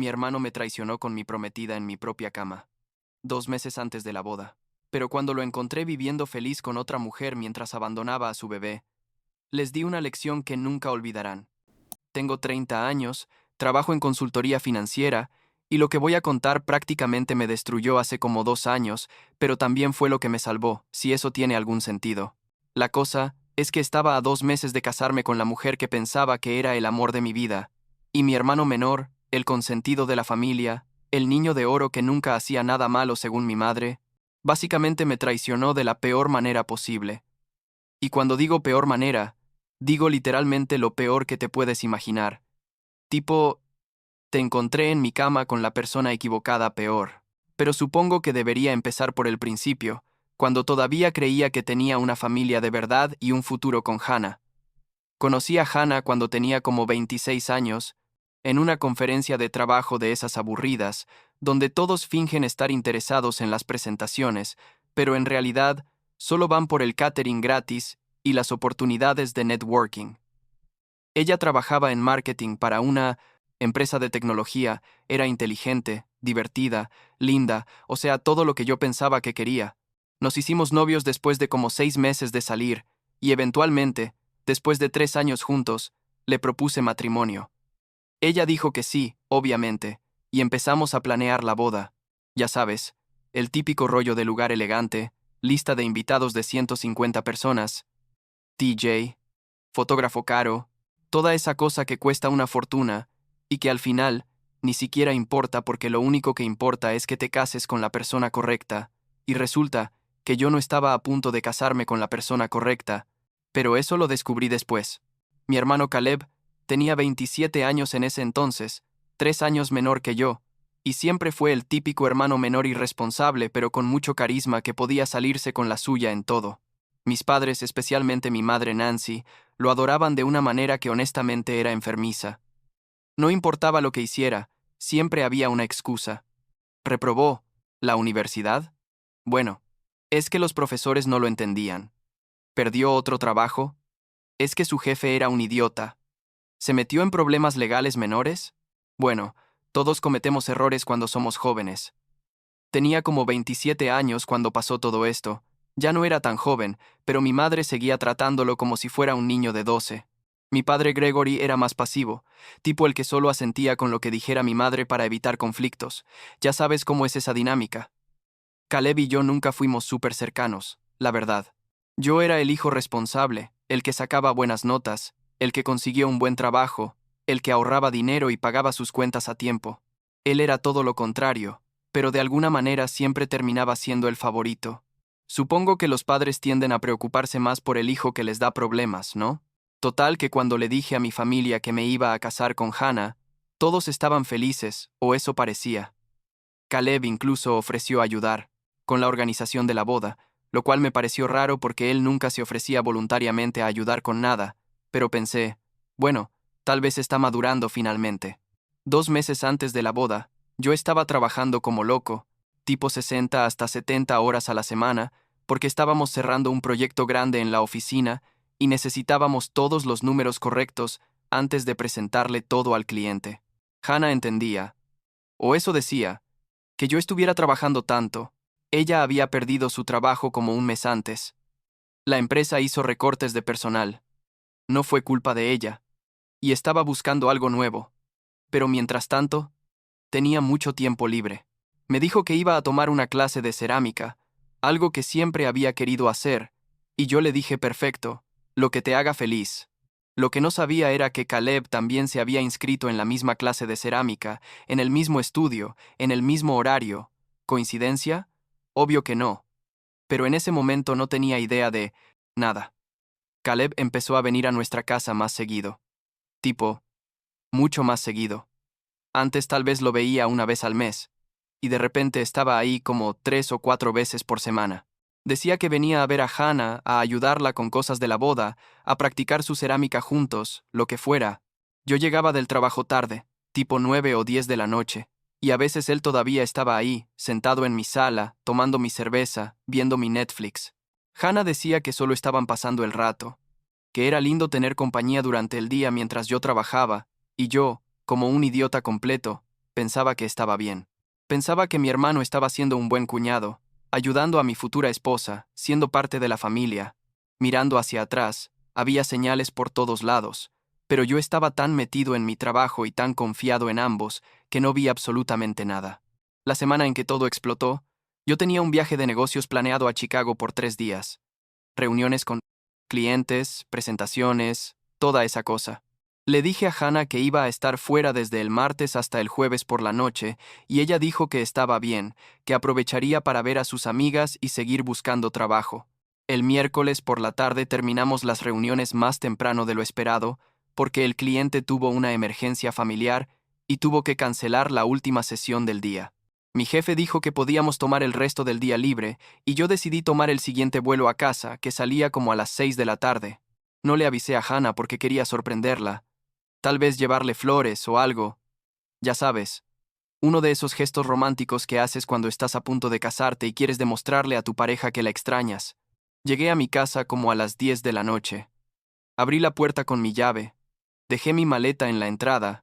Mi hermano me traicionó con mi prometida en mi propia cama, 2 meses antes de la boda. Pero cuando lo encontré viviendo feliz con otra mujer mientras abandonaba a su bebé, les di una lección que nunca olvidarán. Tengo 30 años, trabajo en consultoría financiera, y lo que voy a contar prácticamente me destruyó hace como 2 años, pero también fue lo que me salvó, si eso tiene algún sentido. La cosa es que estaba a 2 meses de casarme con la mujer que pensaba que era el amor de mi vida, y mi hermano menor, el consentido de la familia, el niño de oro que nunca hacía nada malo según mi madre, básicamente me traicionó de la peor manera posible. Y cuando digo peor manera, digo literalmente lo peor que te puedes imaginar. Tipo, te encontré en mi cama con la persona equivocada peor. Pero supongo que debería empezar por el principio, cuando todavía creía que tenía una familia de verdad y un futuro con Hannah. Conocí a Hannah cuando tenía como 26 años, en una conferencia de trabajo de esas aburridas, donde todos fingen estar interesados en las presentaciones, pero en realidad solo van por el catering gratis y las oportunidades de networking. Ella trabajaba en marketing para una empresa de tecnología, era inteligente, divertida, linda, o sea, todo lo que yo pensaba que quería. Nos hicimos novios después de como 6 meses de salir, y eventualmente, después de 3 años juntos, le propuse matrimonio. Ella dijo que sí, obviamente, y empezamos a planear la boda. Ya sabes, el típico rollo de lugar elegante, lista de invitados de 150 personas, DJ, fotógrafo caro, toda esa cosa que cuesta una fortuna y que al final ni siquiera importa porque lo único que importa es que te cases con la persona correcta, y resulta que yo no estaba a punto de casarme con la persona correcta, pero eso lo descubrí después. Mi hermano Caleb tenía 27 años en ese entonces, 3 años menor que yo, y siempre fue el típico hermano menor irresponsable pero con mucho carisma que podía salirse con la suya en todo. Mis padres, especialmente mi madre Nancy, lo adoraban de una manera que honestamente era enfermiza. No importaba lo que hiciera, siempre había una excusa. ¿Reprobó la universidad? Bueno, es que los profesores no lo entendían. ¿Perdió otro trabajo? Es que su jefe era un idiota. ¿Se metió en problemas legales menores? Bueno, todos cometemos errores cuando somos jóvenes. Tenía como 27 años cuando pasó todo esto. Ya no era tan joven, pero mi madre seguía tratándolo como si fuera un niño de 12. Mi padre Gregory era más pasivo, tipo el que solo asentía con lo que dijera mi madre para evitar conflictos. Ya sabes cómo es esa dinámica. Caleb y yo nunca fuimos súper cercanos, la verdad. Yo era el hijo responsable, el que sacaba buenas notas, el que consiguió un buen trabajo, el que ahorraba dinero y pagaba sus cuentas a tiempo. Él era todo lo contrario, pero de alguna manera siempre terminaba siendo el favorito. Supongo que los padres tienden a preocuparse más por el hijo que les da problemas, ¿no? Total que cuando le dije a mi familia que me iba a casar con Hannah, todos estaban felices, o eso parecía. Caleb incluso ofreció ayudar con la organización de la boda, lo cual me pareció raro porque él nunca se ofrecía voluntariamente a ayudar con nada, pero pensé, bueno, tal vez está madurando finalmente. 2 meses antes de la boda, yo estaba trabajando como loco, tipo 60 hasta 70 horas a la semana, porque estábamos cerrando un proyecto grande en la oficina y necesitábamos todos los números correctos antes de presentarle todo al cliente. Hannah entendía, o eso decía, que yo estuviera trabajando tanto. Ella había perdido su trabajo como un mes antes. La empresa hizo recortes de personal. No fue culpa de ella. Y estaba buscando algo nuevo. Pero mientras tanto, tenía mucho tiempo libre. Me dijo que iba a tomar una clase de cerámica, algo que siempre había querido hacer, y yo le dije perfecto, lo que te haga feliz. Lo que no sabía era que Caleb también se había inscrito en la misma clase de cerámica, en el mismo estudio, en el mismo horario. ¿Coincidencia? Obvio que no. Pero en ese momento no tenía idea de nada. Caleb empezó a venir a nuestra casa más seguido. Tipo, mucho más seguido. Antes tal vez lo veía una vez al mes, y de repente estaba ahí como 3 o 4 veces por semana. Decía que venía a ver a Hannah, a ayudarla con cosas de la boda, a practicar su cerámica juntos, lo que fuera. Yo llegaba del trabajo tarde, tipo 9 o 10 de la noche, y a veces él todavía estaba ahí, sentado en mi sala, tomando mi cerveza, viendo mi Netflix. Hannah decía que solo estaban pasando el rato, que era lindo tener compañía durante el día mientras yo trabajaba, y yo, como un idiota completo, pensaba que estaba bien. Pensaba que mi hermano estaba siendo un buen cuñado, ayudando a mi futura esposa, siendo parte de la familia. Mirando hacia atrás, había señales por todos lados, pero yo estaba tan metido en mi trabajo y tan confiado en ambos que no vi absolutamente nada. La semana en que todo explotó, yo tenía un viaje de negocios planeado a Chicago por 3 días. Reuniones con clientes, presentaciones, toda esa cosa. Le dije a Hannah que iba a estar fuera desde el martes hasta el jueves por la noche, y ella dijo que estaba bien, que aprovecharía para ver a sus amigas y seguir buscando trabajo. El miércoles por la tarde terminamos las reuniones más temprano de lo esperado, porque el cliente tuvo una emergencia familiar y tuvo que cancelar la última sesión del día. Mi jefe dijo que podíamos tomar el resto del día libre, y yo decidí tomar el siguiente vuelo a casa, que salía como a las 6 de la tarde. No le avisé a Hannah porque quería sorprenderla. Tal vez llevarle flores o algo. Ya sabes, uno de esos gestos románticos que haces cuando estás a punto de casarte y quieres demostrarle a tu pareja que la extrañas. Llegué a mi casa como a las 10 de la noche. Abrí la puerta con mi llave, dejé mi maleta en la entrada,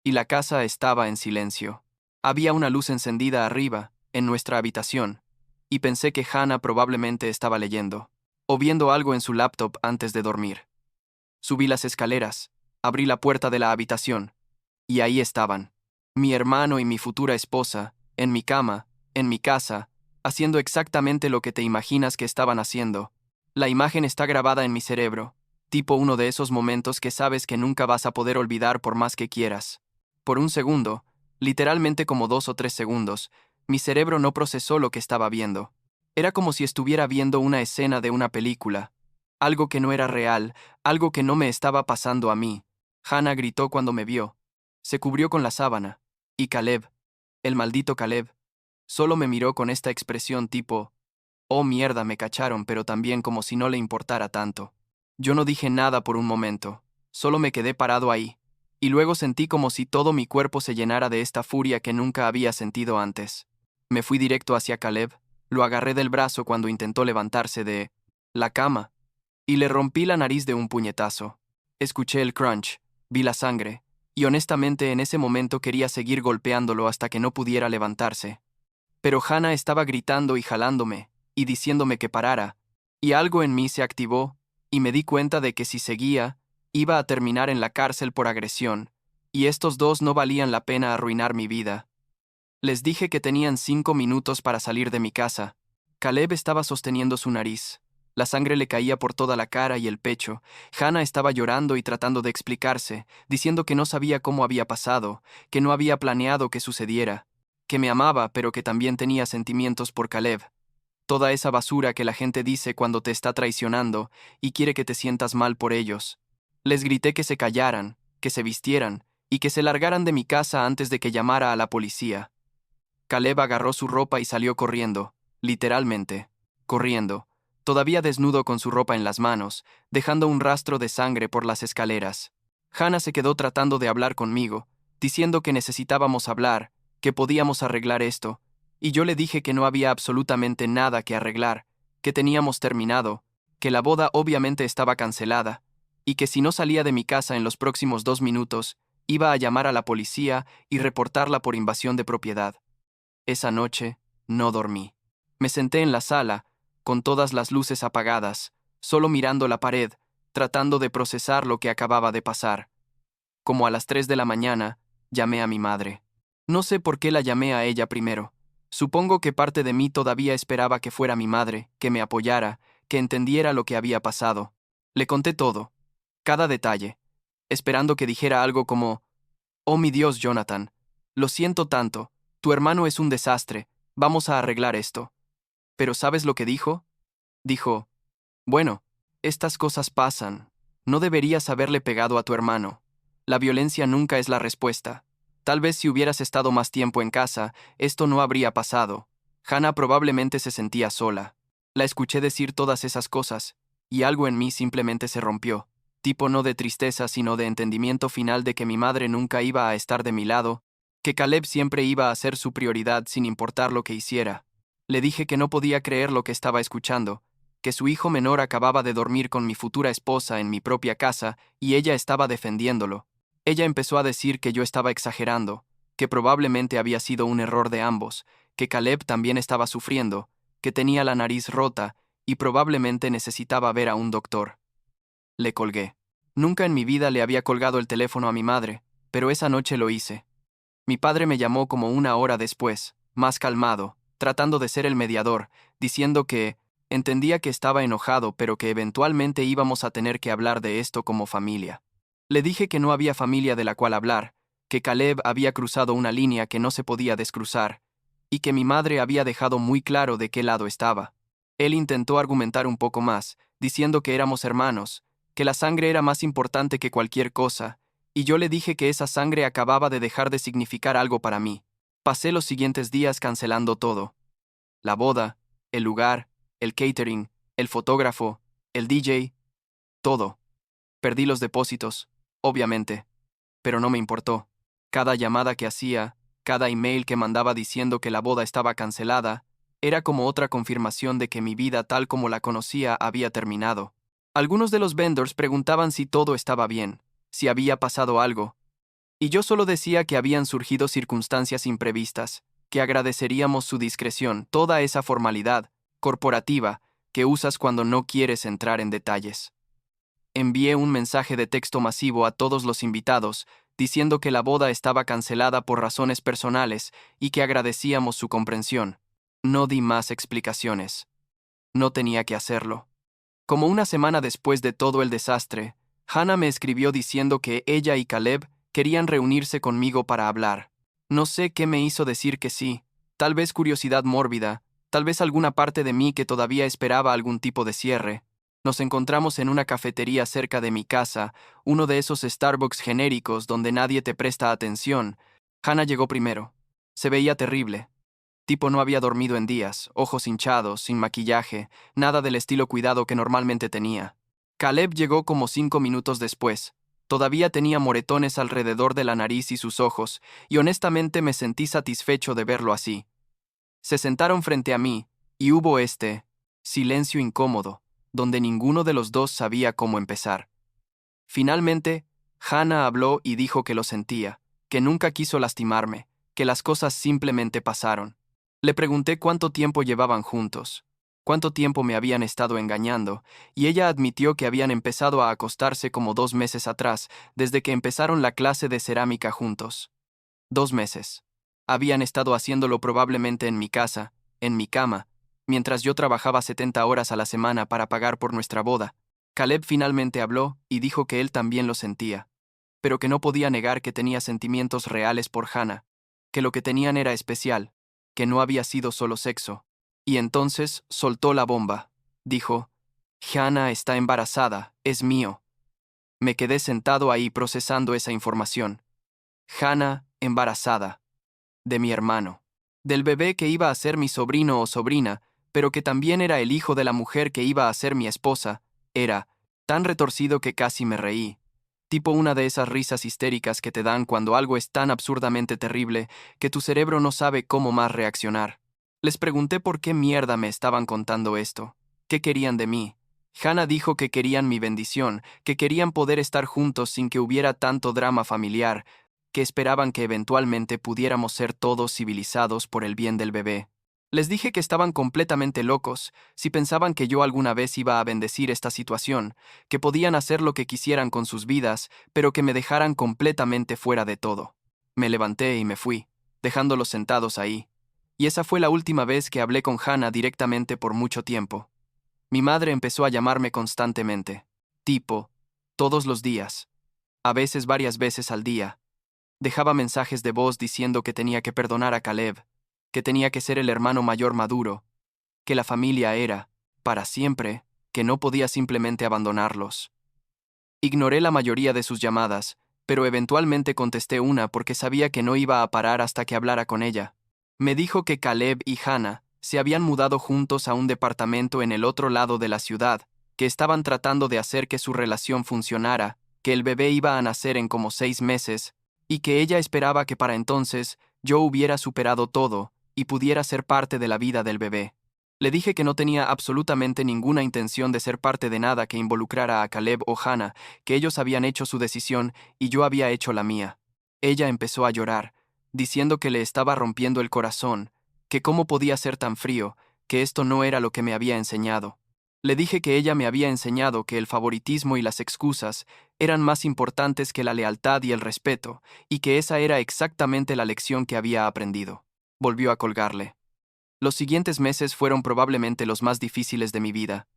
y la casa estaba en silencio. Había una luz encendida arriba, en nuestra habitación, y pensé que Hannah probablemente estaba leyendo, o viendo algo en su laptop antes de dormir. Subí las escaleras, abrí la puerta de la habitación, y ahí estaban, mi hermano y mi futura esposa, en mi cama, en mi casa, haciendo exactamente lo que te imaginas que estaban haciendo. La imagen está grabada en mi cerebro, tipo uno de esos momentos que sabes que nunca vas a poder olvidar por más que quieras. Por un segundo, literalmente como 2 o 3 segundos, mi cerebro no procesó lo que estaba viendo. Era como si estuviera viendo una escena de una película, algo que no era real, algo que no me estaba pasando a mí. Hannah gritó cuando me vio. Se cubrió con la sábana. Y Caleb, el maldito Caleb, solo me miró con esta expresión tipo, oh mierda, me cacharon, pero también como si no le importara tanto. Yo no dije nada por un momento, solo me quedé parado ahí, y luego sentí como si todo mi cuerpo se llenara de esta furia que nunca había sentido antes. Me fui directo hacia Caleb, lo agarré del brazo cuando intentó levantarse de la cama, y le rompí la nariz de un puñetazo. Escuché el crunch, vi la sangre, y honestamente en ese momento quería seguir golpeándolo hasta que no pudiera levantarse. Pero Hannah estaba gritando y jalándome, y diciéndome que parara, y algo en mí se activó, y me di cuenta de que si seguía, iba a terminar en la cárcel por agresión, y estos dos no valían la pena arruinar mi vida. Les dije que tenían 5 minutos para salir de mi casa. Caleb estaba sosteniendo su nariz. La sangre le caía por toda la cara y el pecho. Hannah estaba llorando y tratando de explicarse, diciendo que no sabía cómo había pasado, que no había planeado que sucediera, que me amaba pero que también tenía sentimientos por Caleb. Toda esa basura que la gente dice cuando te está traicionando y quiere que te sientas mal por ellos. Les grité que se callaran, que se vistieran y que se largaran de mi casa antes de que llamara a la policía. Caleb agarró su ropa y salió corriendo, literalmente, corriendo, todavía desnudo con su ropa en las manos, dejando un rastro de sangre por las escaleras. Hannah se quedó tratando de hablar conmigo, diciendo que necesitábamos hablar, que podíamos arreglar esto, y yo le dije que no había absolutamente nada que arreglar, que teníamos terminado, que la boda obviamente estaba cancelada, y que si no salía de mi casa en los próximos 2 minutos, iba a llamar a la policía y reportarla por invasión de propiedad. Esa noche no dormí. Me senté en la sala, con todas las luces apagadas, solo mirando la pared, tratando de procesar lo que acababa de pasar. Como a las 3 de la mañana, llamé a mi madre. No sé por qué la llamé a ella primero. Supongo que parte de mí todavía esperaba que fuera mi madre, que me apoyara, que entendiera lo que había pasado. Le conté todo, cada detalle, esperando que dijera algo como, oh mi Dios, Jonathan, lo siento tanto, tu hermano es un desastre, vamos a arreglar esto. Pero ¿sabes lo que dijo? Dijo, bueno, estas cosas pasan, no deberías haberle pegado a tu hermano. La violencia nunca es la respuesta. Tal vez si hubieras estado más tiempo en casa, esto no habría pasado. Hannah probablemente se sentía sola. La escuché decir todas esas cosas, y algo en mí simplemente se rompió, tipo no de tristeza sino de entendimiento final de que mi madre nunca iba a estar de mi lado, que Caleb siempre iba a ser su prioridad sin importar lo que hiciera. Le dije que no podía creer lo que estaba escuchando, que su hijo menor acababa de dormir con mi futura esposa en mi propia casa y ella estaba defendiéndolo. Ella empezó a decir que yo estaba exagerando, que probablemente había sido un error de ambos, que Caleb también estaba sufriendo, que tenía la nariz rota y probablemente necesitaba ver a un doctor. Le colgué. Nunca en mi vida le había colgado el teléfono a mi madre, pero esa noche lo hice. Mi padre me llamó como una hora después, más calmado, tratando de ser el mediador, diciendo que entendía que estaba enojado, pero que eventualmente íbamos a tener que hablar de esto como familia. Le dije que no había familia de la cual hablar, que Caleb había cruzado una línea que no se podía descruzar, y que mi madre había dejado muy claro de qué lado estaba. Él intentó argumentar un poco más, diciendo que éramos hermanos, que la sangre era más importante que cualquier cosa, y yo le dije que esa sangre acababa de dejar de significar algo para mí. Pasé los siguientes días cancelando todo. La boda, el lugar, el catering, el fotógrafo, el DJ, todo. Perdí los depósitos, obviamente, pero no me importó. Cada llamada que hacía, cada email que mandaba diciendo que la boda estaba cancelada, era como otra confirmación de que mi vida tal como la conocía había terminado. Algunos de los vendors preguntaban si todo estaba bien, si había pasado algo, y yo solo decía que habían surgido circunstancias imprevistas, que agradeceríamos su discreción, toda esa formalidad corporativa que usas cuando no quieres entrar en detalles. Envié un mensaje de texto masivo a todos los invitados, diciendo que la boda estaba cancelada por razones personales y que agradecíamos su comprensión. No di más explicaciones. No tenía que hacerlo. Como una semana después de todo el desastre, Hannah me escribió diciendo que ella y Caleb querían reunirse conmigo para hablar. No sé qué me hizo decir que sí, tal vez curiosidad mórbida, tal vez alguna parte de mí que todavía esperaba algún tipo de cierre. Nos encontramos en una cafetería cerca de mi casa, uno de esos Starbucks genéricos donde nadie te presta atención. Hannah llegó primero. Se veía terrible. Tipo no había dormido en días, ojos hinchados, sin maquillaje, nada del estilo cuidado que normalmente tenía. Caleb llegó como 5 minutos después. Todavía tenía moretones alrededor de la nariz y sus ojos, y honestamente me sentí satisfecho de verlo así. Se sentaron frente a mí, y hubo silencio incómodo, donde ninguno de los dos sabía cómo empezar. Finalmente, Hannah habló y dijo que lo sentía, que nunca quiso lastimarme, que las cosas simplemente pasaron. Le pregunté cuánto tiempo llevaban juntos, cuánto tiempo me habían estado engañando, y ella admitió que habían empezado a acostarse como 2 meses atrás, desde que empezaron la clase de cerámica juntos. 2 meses. Habían estado haciéndolo probablemente en mi casa, en mi cama, mientras yo trabajaba 70 horas a la semana para pagar por nuestra boda. Caleb finalmente habló y dijo que él también lo sentía, pero que no podía negar que tenía sentimientos reales por Hannah, que lo que tenían era especial, que no había sido solo sexo. Y entonces soltó la bomba. Dijo, Hannah está embarazada, es mío. Me quedé sentado ahí procesando esa información. Hannah, embarazada. De mi hermano. Del bebé que iba a ser mi sobrino o sobrina, pero que también era el hijo de la mujer que iba a ser mi esposa. Era tan retorcido que casi me reí. Tipo una de esas risas histéricas que te dan cuando algo es tan absurdamente terrible que tu cerebro no sabe cómo más reaccionar. Les pregunté por qué mierda me estaban contando esto. ¿Qué querían de mí? Hannah dijo que querían mi bendición, que querían poder estar juntos sin que hubiera tanto drama familiar, que esperaban que eventualmente pudiéramos ser todos civilizados por el bien del bebé. Les dije que estaban completamente locos si pensaban que yo alguna vez iba a bendecir esta situación, que podían hacer lo que quisieran con sus vidas, pero que me dejaran completamente fuera de todo. Me levanté y me fui, dejándolos sentados ahí. Y esa fue la última vez que hablé con Hannah directamente por mucho tiempo. Mi madre empezó a llamarme constantemente. Tipo, todos los días. A veces varias veces al día. Dejaba mensajes de voz diciendo que tenía que perdonar a Caleb, que tenía que ser el hermano mayor maduro, que la familia era, para siempre, que no podía simplemente abandonarlos. Ignoré la mayoría de sus llamadas, pero eventualmente contesté una porque sabía que no iba a parar hasta que hablara con ella. Me dijo que Caleb y Hannah se habían mudado juntos a un departamento en el otro lado de la ciudad, que estaban tratando de hacer que su relación funcionara, que el bebé iba a nacer en como 6 meses, y que ella esperaba que para entonces yo hubiera superado todo y pudiera ser parte de la vida del bebé. Le dije que no tenía absolutamente ninguna intención de ser parte de nada que involucrara a Caleb o Hannah, que ellos habían hecho su decisión y yo había hecho la mía. Ella empezó a llorar, diciendo que le estaba rompiendo el corazón, que cómo podía ser tan frío, que esto no era lo que me había enseñado. Le dije que ella me había enseñado que el favoritismo y las excusas eran más importantes que la lealtad y el respeto, y que esa era exactamente la lección que había aprendido. Volvió a colgarle. Los siguientes meses fueron probablemente los más difíciles de mi vida.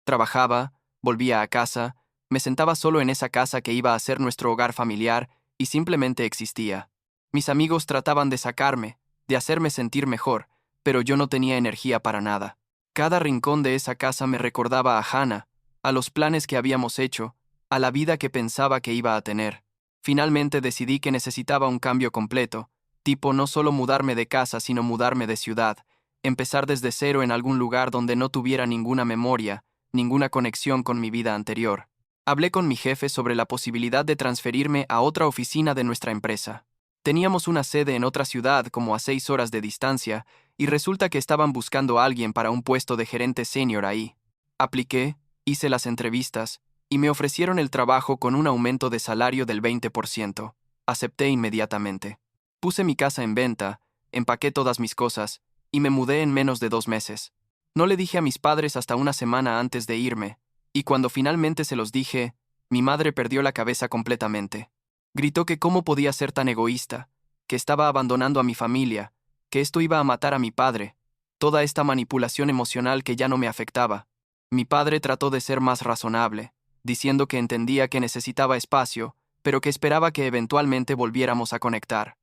Trabajaba, volvía a casa, me sentaba solo en esa casa que iba a ser nuestro hogar familiar y simplemente existía. Mis amigos trataban de sacarme, de hacerme sentir mejor, pero yo no tenía energía para nada. Cada rincón de esa casa me recordaba a Hannah, a los planes que habíamos hecho, a la vida que pensaba que iba a tener. Finalmente decidí que necesitaba un cambio completo, tipo no solo mudarme de casa, sino mudarme de ciudad, empezar desde cero en algún lugar donde no tuviera ninguna memoria, ninguna conexión con mi vida anterior. Hablé con mi jefe sobre la posibilidad de transferirme a otra oficina de nuestra empresa. Teníamos una sede en otra ciudad como a 6 horas de distancia, y resulta que estaban buscando a alguien para un puesto de gerente senior ahí. Apliqué, hice las entrevistas, y me ofrecieron el trabajo con un aumento de salario del 20%. Acepté inmediatamente. Puse mi casa en venta, empaqué todas mis cosas, y me mudé en menos de 2 meses. No le dije a mis padres hasta una semana antes de irme, y cuando finalmente se los dije, mi madre perdió la cabeza completamente. Gritó que cómo podía ser tan egoísta, que estaba abandonando a mi familia, que esto iba a matar a mi padre, toda esta manipulación emocional que ya no me afectaba. Mi padre trató de ser más razonable, diciendo que entendía que necesitaba espacio, pero que esperaba que eventualmente volviéramos a conectar.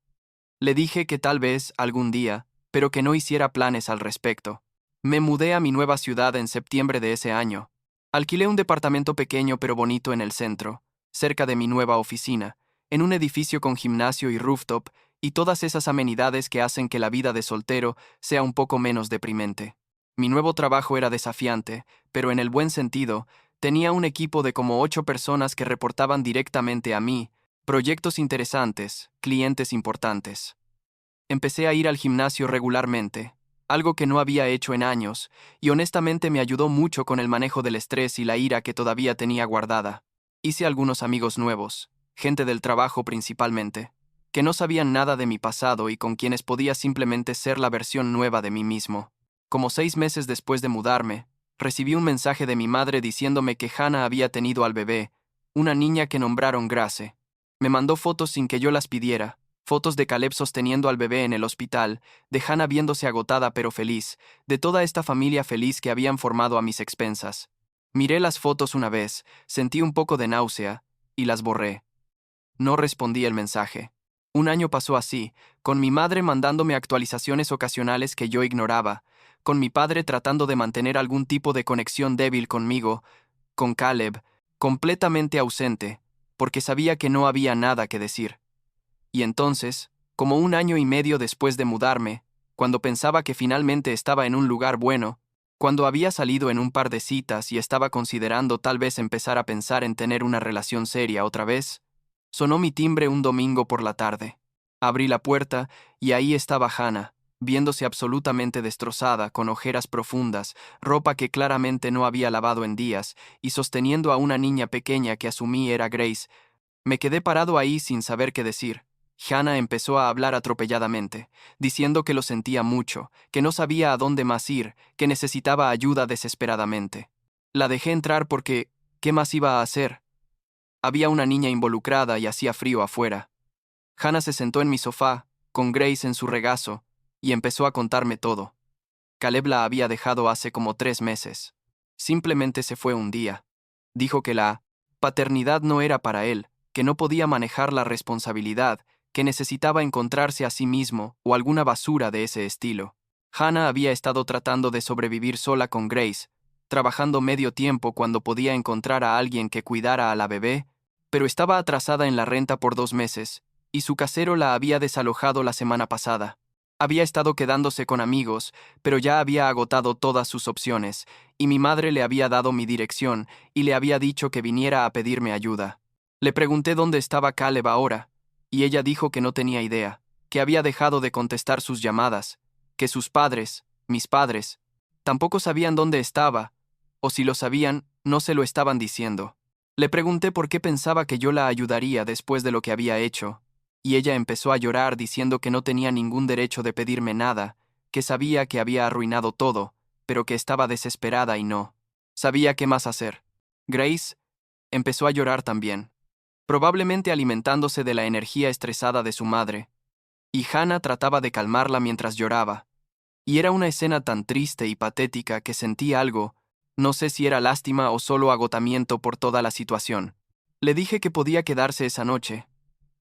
Le dije que tal vez, algún día, pero que no hiciera planes al respecto. Me mudé a mi nueva ciudad en septiembre de ese año. Alquilé un departamento pequeño pero bonito en el centro, cerca de mi nueva oficina, en un edificio con gimnasio y rooftop y todas esas amenidades que hacen que la vida de soltero sea un poco menos deprimente. Mi nuevo trabajo era desafiante, pero en el buen sentido, tenía un equipo de como 8 personas que reportaban directamente a mí, proyectos interesantes, clientes importantes. Empecé a ir al gimnasio regularmente, algo que no había hecho en años, y honestamente me ayudó mucho con el manejo del estrés y la ira que todavía tenía guardada. Hice algunos amigos nuevos, gente del trabajo principalmente, que no sabían nada de mi pasado y con quienes podía simplemente ser la versión nueva de mí mismo. Como 6 meses después de mudarme, recibí un mensaje de mi madre diciéndome que Hannah había tenido al bebé, una niña que nombraron Grace. Me mandó fotos sin que yo las pidiera, fotos de Caleb sosteniendo al bebé en el hospital, de Hannah viéndose agotada pero feliz, de toda esta familia feliz que habían formado a mis expensas. Miré las fotos una vez, sentí un poco de náusea, y las borré. No respondí el mensaje. Un año pasó así, con mi madre mandándome actualizaciones ocasionales que yo ignoraba, con mi padre tratando de mantener algún tipo de conexión débil conmigo, con Caleb, completamente ausente, porque sabía que no había nada que decir. Y entonces, como 1 año y medio después de mudarme, cuando pensaba que finalmente estaba en un lugar bueno, cuando había salido en un par de citas y estaba considerando tal vez empezar a pensar en tener una relación seria otra vez, sonó mi timbre un domingo por la tarde. Abrí la puerta y ahí estaba Hannah, viéndose absolutamente destrozada, con ojeras profundas, ropa que claramente no había lavado en días, y sosteniendo a una niña pequeña que asumí era Grace. Me quedé parado ahí sin saber qué decir. Hannah empezó a hablar atropelladamente, diciendo que lo sentía mucho, que no sabía a dónde más ir, que necesitaba ayuda desesperadamente. La dejé entrar porque, ¿qué más iba a hacer? Había una niña involucrada y hacía frío afuera. Hannah se sentó en mi sofá, con Grace en su regazo, y empezó a contarme todo. Caleb la había dejado hace como 3 meses. Simplemente se fue un día. Dijo que la paternidad no era para él, que no podía manejar la responsabilidad, que necesitaba encontrarse a sí mismo o alguna basura de ese estilo. Hannah había estado tratando de sobrevivir sola con Grace, trabajando medio tiempo cuando podía encontrar a alguien que cuidara a la bebé, pero estaba atrasada en la renta por 2 meses, y su casero la había desalojado la semana pasada. Había estado quedándose con amigos, pero ya había agotado todas sus opciones, y mi madre le había dado mi dirección y le había dicho que viniera a pedirme ayuda. Le pregunté dónde estaba Caleb ahora, y ella dijo que no tenía idea, que había dejado de contestar sus llamadas, que sus padres, mis padres, tampoco sabían dónde estaba, o si lo sabían, no se lo estaban diciendo. Le pregunté por qué pensaba que yo la ayudaría después de lo que había hecho, y ella empezó a llorar diciendo que no tenía ningún derecho de pedirme nada, que sabía que había arruinado todo, pero que estaba desesperada y no sabía qué más hacer. Grace empezó a llorar también, probablemente alimentándose de la energía estresada de su madre, y Hannah trataba de calmarla mientras lloraba. Y era una escena tan triste y patética que sentí algo, no sé si era lástima o solo agotamiento por toda la situación. Le dije que podía quedarse esa noche,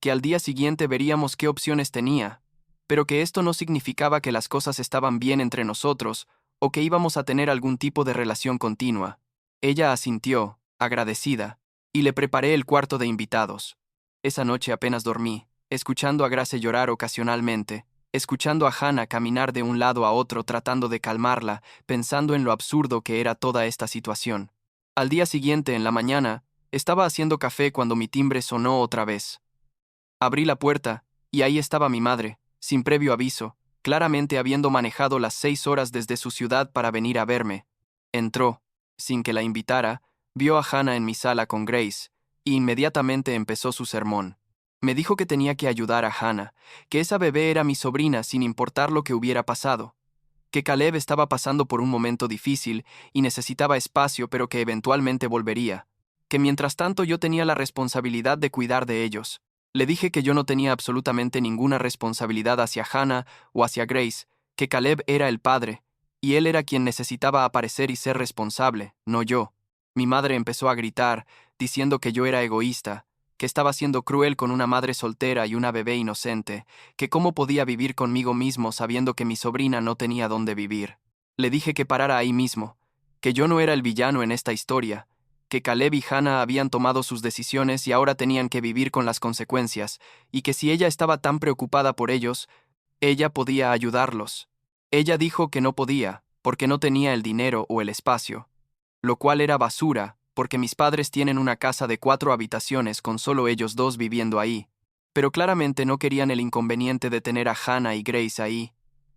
que al día siguiente veríamos qué opciones tenía, pero que esto no significaba que las cosas estaban bien entre nosotros o que íbamos a tener algún tipo de relación continua. Ella asintió, agradecida, y le preparé el cuarto de invitados. Esa noche apenas dormí, escuchando a Grace llorar ocasionalmente, escuchando a Hannah caminar de un lado a otro tratando de calmarla, pensando en lo absurdo que era toda esta situación. Al día siguiente, en la mañana, estaba haciendo café cuando mi timbre sonó otra vez. Abrí la puerta, y ahí estaba mi madre, sin previo aviso, claramente habiendo manejado las 6 horas desde su ciudad para venir a verme. Entró, sin que la invitara, vio a Hannah en mi sala con Grace, y inmediatamente empezó su sermón. Me dijo que tenía que ayudar a Hannah, que esa bebé era mi sobrina sin importar lo que hubiera pasado, que Caleb estaba pasando por un momento difícil y necesitaba espacio pero que eventualmente volvería, que mientras tanto yo tenía la responsabilidad de cuidar de ellos. Le dije que yo no tenía absolutamente ninguna responsabilidad hacia Hannah o hacia Grace, que Caleb era el padre, y él era quien necesitaba aparecer y ser responsable, no yo. Mi madre empezó a gritar, diciendo que yo era egoísta, que estaba siendo cruel con una madre soltera y una bebé inocente, que cómo podía vivir conmigo mismo sabiendo que mi sobrina no tenía dónde vivir. Le dije que parara ahí mismo, que yo no era el villano en esta historia, que Caleb y Hannah habían tomado sus decisiones y ahora tenían que vivir con las consecuencias, y que si ella estaba tan preocupada por ellos, ella podía ayudarlos. Ella dijo que no podía, porque no tenía el dinero o el espacio, lo cual era basura, porque mis padres tienen una casa de 4 habitaciones con solo ellos dos viviendo ahí, pero claramente no querían el inconveniente de tener a Hannah y Grace ahí.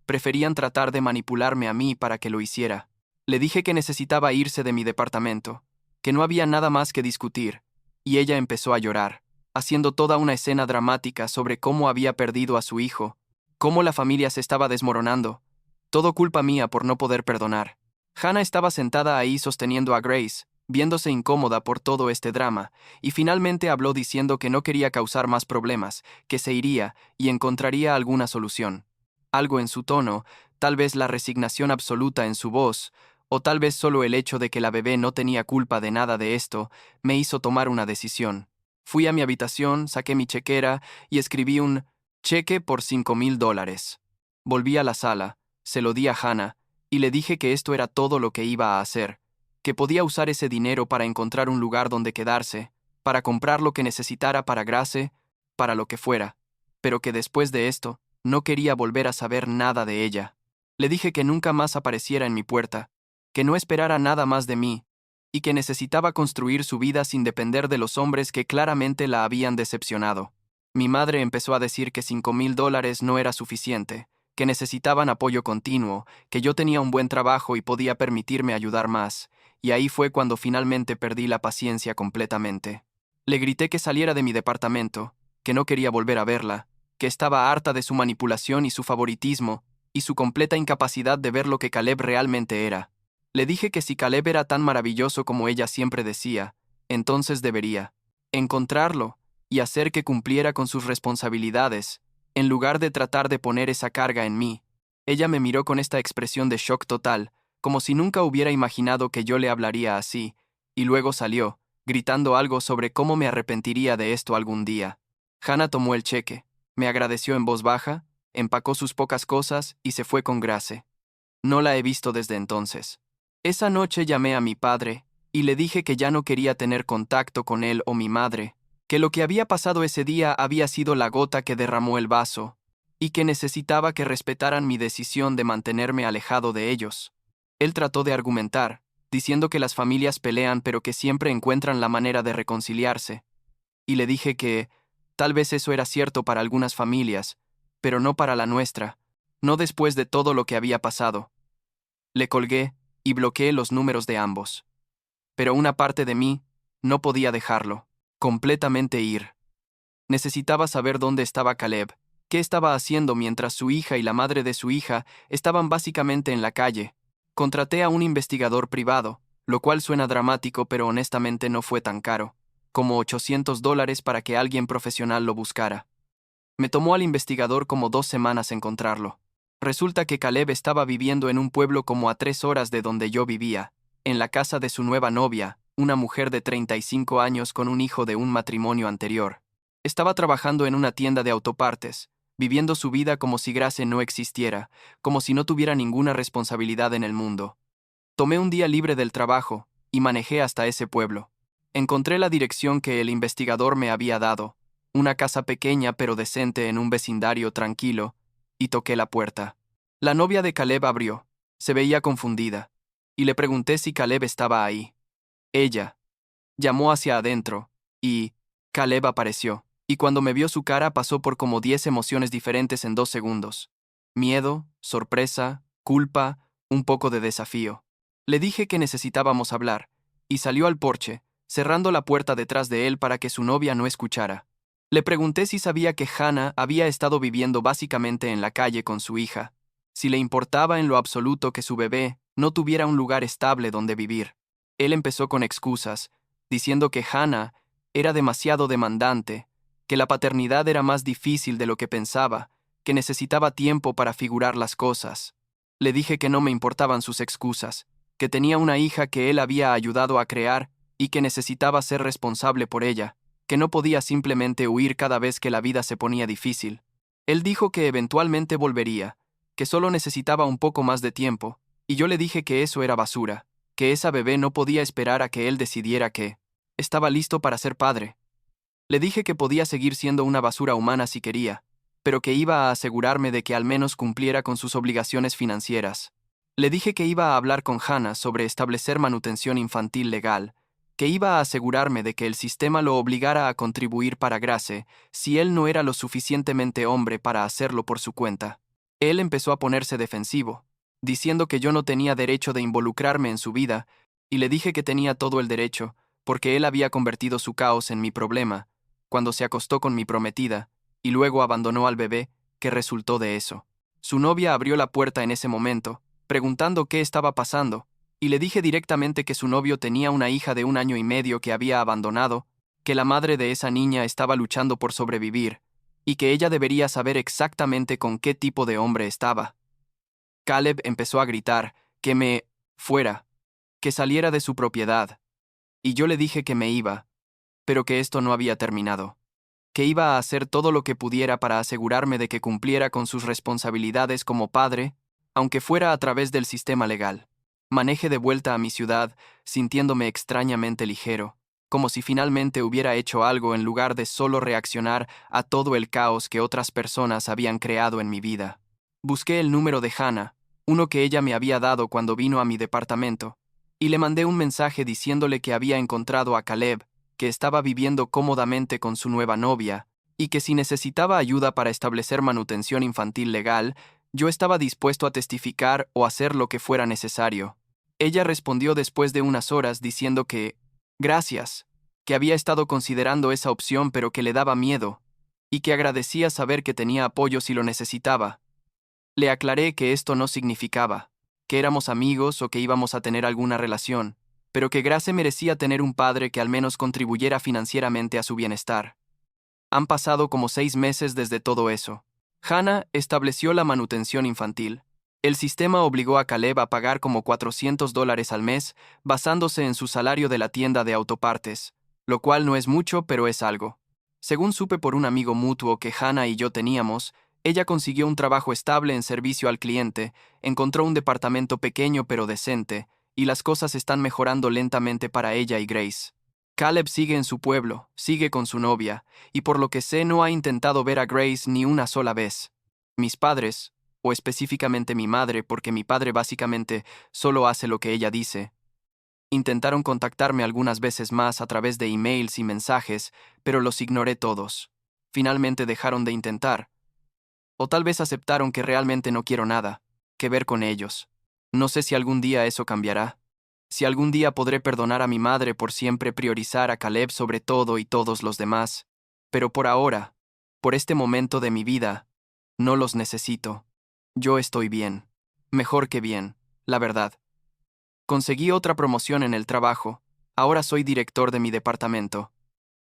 Preferían tratar de manipularme a mí para que lo hiciera. Le dije que necesitaba irse de mi departamento, que no había nada más que discutir, y ella empezó a llorar, haciendo toda una escena dramática sobre cómo había perdido a su hijo, cómo la familia se estaba desmoronando, todo culpa mía por no poder perdonar. Hannah estaba sentada ahí sosteniendo a Grace, viéndose incómoda por todo este drama, y finalmente habló diciendo que no quería causar más problemas, que se iría y encontraría alguna solución. Algo en su tono, tal vez la resignación absoluta en su voz, o tal vez solo el hecho de que la bebé no tenía culpa de nada de esto, me hizo tomar una decisión. Fui a mi habitación, saqué mi chequera y escribí un cheque por $5,000. Volví a la sala, se lo di a Hannah, y le dije que esto era todo lo que iba a hacer, que podía usar ese dinero para encontrar un lugar donde quedarse, para comprar lo que necesitara para Grace, para lo que fuera, pero que después de esto, no quería volver a saber nada de ella. Le dije que nunca más apareciera en mi puerta, que no esperara nada más de mí, y que necesitaba construir su vida sin depender de los hombres que claramente la habían decepcionado. Mi madre empezó a decir que $5,000 no era suficiente, que necesitaban apoyo continuo, que yo tenía un buen trabajo y podía permitirme ayudar más, y ahí fue cuando finalmente perdí la paciencia completamente. Le grité que saliera de mi departamento, que no quería volver a verla, que estaba harta de su manipulación y su favoritismo, y su completa incapacidad de ver lo que Caleb realmente era. Le dije que si Caleb era tan maravilloso como ella siempre decía, entonces debería encontrarlo y hacer que cumpliera con sus responsabilidades, en lugar de tratar de poner esa carga en mí. Ella me miró con esta expresión de shock total, como si nunca hubiera imaginado que yo le hablaría así, y luego salió, gritando algo sobre cómo me arrepentiría de esto algún día. Hannah tomó el cheque, me agradeció en voz baja, empacó sus pocas cosas y se fue con Grace. No la he visto desde entonces. Esa noche llamé a mi padre y le dije que ya no quería tener contacto con él o mi madre, que lo que había pasado ese día había sido la gota que derramó el vaso, y que necesitaba que respetaran mi decisión de mantenerme alejado de ellos. Él trató de argumentar, diciendo que las familias pelean pero que siempre encuentran la manera de reconciliarse, y le dije que tal vez eso era cierto para algunas familias, pero no para la nuestra, no después de todo lo que había pasado. Le colgué y bloqueé los números de ambos. Pero una parte de mí no podía dejarlo completamente ir. Necesitaba saber dónde estaba Caleb, qué estaba haciendo mientras su hija y la madre de su hija estaban básicamente en la calle. Contraté a un investigador privado, lo cual suena dramático, pero honestamente no fue tan caro, como $800 para que alguien profesional lo buscara. Me tomó al investigador como 2 semanas encontrarlo. Resulta que Caleb estaba viviendo en un pueblo como a 3 horas de donde yo vivía, en la casa de su nueva novia, una mujer de 35 años con un hijo de un matrimonio anterior. Estaba trabajando en una tienda de autopartes, viviendo su vida como si Grace no existiera, como si no tuviera ninguna responsabilidad en el mundo. Tomé un día libre del trabajo y manejé hasta ese pueblo. Encontré la dirección que el investigador me había dado, una casa pequeña pero decente en un vecindario tranquilo, y toqué la puerta. La novia de Caleb abrió. Se veía confundida, y le pregunté si Caleb estaba ahí. Ella llamó hacia adentro, y Caleb apareció, y cuando me vio su cara pasó por como 10 emociones diferentes en 2 segundos. Miedo, sorpresa, culpa, un poco de desafío. Le dije que necesitábamos hablar, y salió al porche, cerrando la puerta detrás de él para que su novia no escuchara. Le pregunté si sabía que Hannah había estado viviendo básicamente en la calle con su hija, si le importaba en lo absoluto que su bebé no tuviera un lugar estable donde vivir. Él empezó con excusas, diciendo que Hannah era demasiado demandante, que la paternidad era más difícil de lo que pensaba, que necesitaba tiempo para figurar las cosas. Le dije que no me importaban sus excusas, que tenía una hija que él había ayudado a crear y que necesitaba ser responsable por ella, que no podía simplemente huir cada vez que la vida se ponía difícil. Él dijo que eventualmente volvería, que solo necesitaba un poco más de tiempo, y yo le dije que eso era basura, que esa bebé no podía esperar a que él decidiera que estaba listo para ser padre. Le dije que podía seguir siendo una basura humana si quería, pero que iba a asegurarme de que al menos cumpliera con sus obligaciones financieras. Le dije que iba a hablar con Hannah sobre establecer manutención infantil legal, que iba a asegurarme de que el sistema lo obligara a contribuir para Grace si él no era lo suficientemente hombre para hacerlo por su cuenta. Él empezó a ponerse defensivo, diciendo que yo no tenía derecho de involucrarme en su vida, y le dije que tenía todo el derecho, porque él había convertido su caos en mi problema, cuando se acostó con mi prometida, y luego abandonó al bebé, que resultó de eso. Su novia abrió la puerta en ese momento, preguntando qué estaba pasando, y le dije directamente que su novio tenía una hija de 1 año y medio que había abandonado, que la madre de esa niña estaba luchando por sobrevivir, y que ella debería saber exactamente con qué tipo de hombre estaba. Caleb empezó a gritar, que me fuera, que saliera de su propiedad, y yo le dije que me iba, pero que esto no había terminado, que iba a hacer todo lo que pudiera para asegurarme de que cumpliera con sus responsabilidades como padre, aunque fuera a través del sistema legal. Manejé de vuelta a mi ciudad, sintiéndome extrañamente ligero, como si finalmente hubiera hecho algo en lugar de solo reaccionar a todo el caos que otras personas habían creado en mi vida. Busqué el número de Hannah, uno que ella me había dado cuando vino a mi departamento, y le mandé un mensaje diciéndole que había encontrado a Caleb, que estaba viviendo cómodamente con su nueva novia, y que si necesitaba ayuda para establecer manutención infantil legal, yo estaba dispuesto a testificar o hacer lo que fuera necesario. Ella respondió después de unas horas diciendo que, gracias, que había estado considerando esa opción pero que le daba miedo, y que agradecía saber que tenía apoyo si lo necesitaba. Le aclaré que esto no significaba que éramos amigos o que íbamos a tener alguna relación, pero que Grace merecía tener un padre que al menos contribuyera financieramente a su bienestar. Han pasado como 6 meses desde todo eso. Hannah estableció la manutención infantil. El sistema obligó a Caleb a pagar como $400 al mes, basándose en su salario de la tienda de autopartes, lo cual no es mucho, pero es algo. Según supe por un amigo mutuo que Hannah y yo teníamos, ella consiguió un trabajo estable en servicio al cliente, encontró un departamento pequeño pero decente, y las cosas están mejorando lentamente para ella y Grace. Caleb sigue en su pueblo, sigue con su novia, y por lo que sé no ha intentado ver a Grace ni una sola vez. Mis padres, o específicamente mi madre, porque mi padre básicamente solo hace lo que ella dice, intentaron contactarme algunas veces más a través de emails y mensajes, pero los ignoré todos. Finalmente dejaron de intentar. O tal vez aceptaron que realmente no quiero nada que ver con ellos. No sé si algún día eso cambiará. Si algún día podré perdonar a mi madre por siempre priorizar a Caleb sobre todo y todos los demás. Pero por ahora, por este momento de mi vida, no los necesito. Yo estoy bien. Mejor que bien, la verdad. Conseguí otra promoción en el trabajo. Ahora soy director de mi departamento.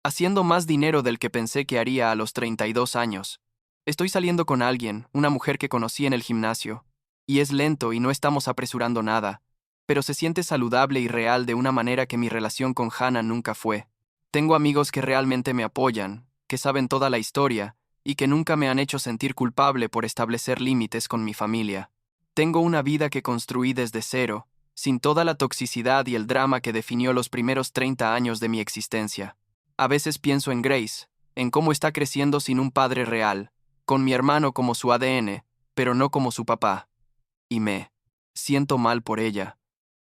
Haciendo más dinero del que pensé que haría a los 32 años. Estoy saliendo con alguien, una mujer que conocí en el gimnasio. Y es lento y no estamos apresurando nada. Pero se siente saludable y real de una manera que mi relación con Hannah nunca fue. Tengo amigos que realmente me apoyan, que saben toda la historia, y que nunca me han hecho sentir culpable por establecer límites con mi familia. Tengo una vida que construí desde cero, sin toda la toxicidad y el drama que definió los primeros 30 años de mi existencia. A veces pienso en Grace, en cómo está creciendo sin un padre real, con mi hermano como su ADN, pero no como su papá. Y me siento mal por ella.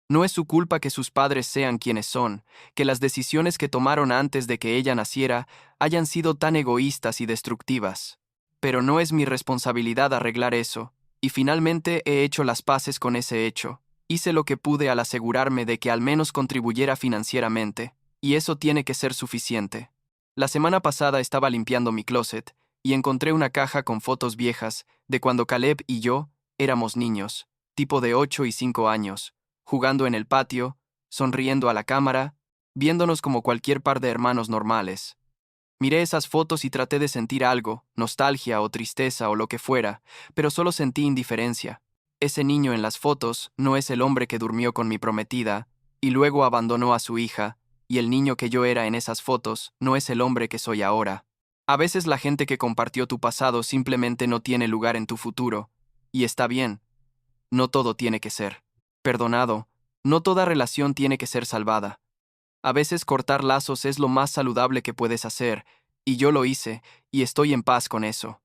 No es su culpa que sus padres sean quienes son, que las decisiones que tomaron antes de que ella naciera hayan sido tan egoístas y destructivas. Pero no es mi responsabilidad arreglar eso, y finalmente he hecho las paces con ese hecho. Hice lo que pude al asegurarme de que al menos contribuyera financieramente, y eso tiene que ser suficiente. La semana pasada estaba limpiando mi closet, y encontré una caja con fotos viejas de cuando Caleb y yo éramos niños, tipo de 8 y 5 años, jugando en el patio, sonriendo a la cámara, viéndonos como cualquier par de hermanos normales. Miré esas fotos y traté de sentir algo, nostalgia o tristeza o lo que fuera, pero solo sentí indiferencia. Ese niño en las fotos no es el hombre que durmió con mi prometida y luego abandonó a su hija, y el niño que yo era en esas fotos no es el hombre que soy ahora. A veces la gente que compartió tu pasado simplemente no tiene lugar en tu futuro, y está bien, no todo tiene que ser perdonado, no toda relación tiene que ser salvada. A veces cortar lazos es lo más saludable que puedes hacer, y yo lo hice, y estoy en paz con eso.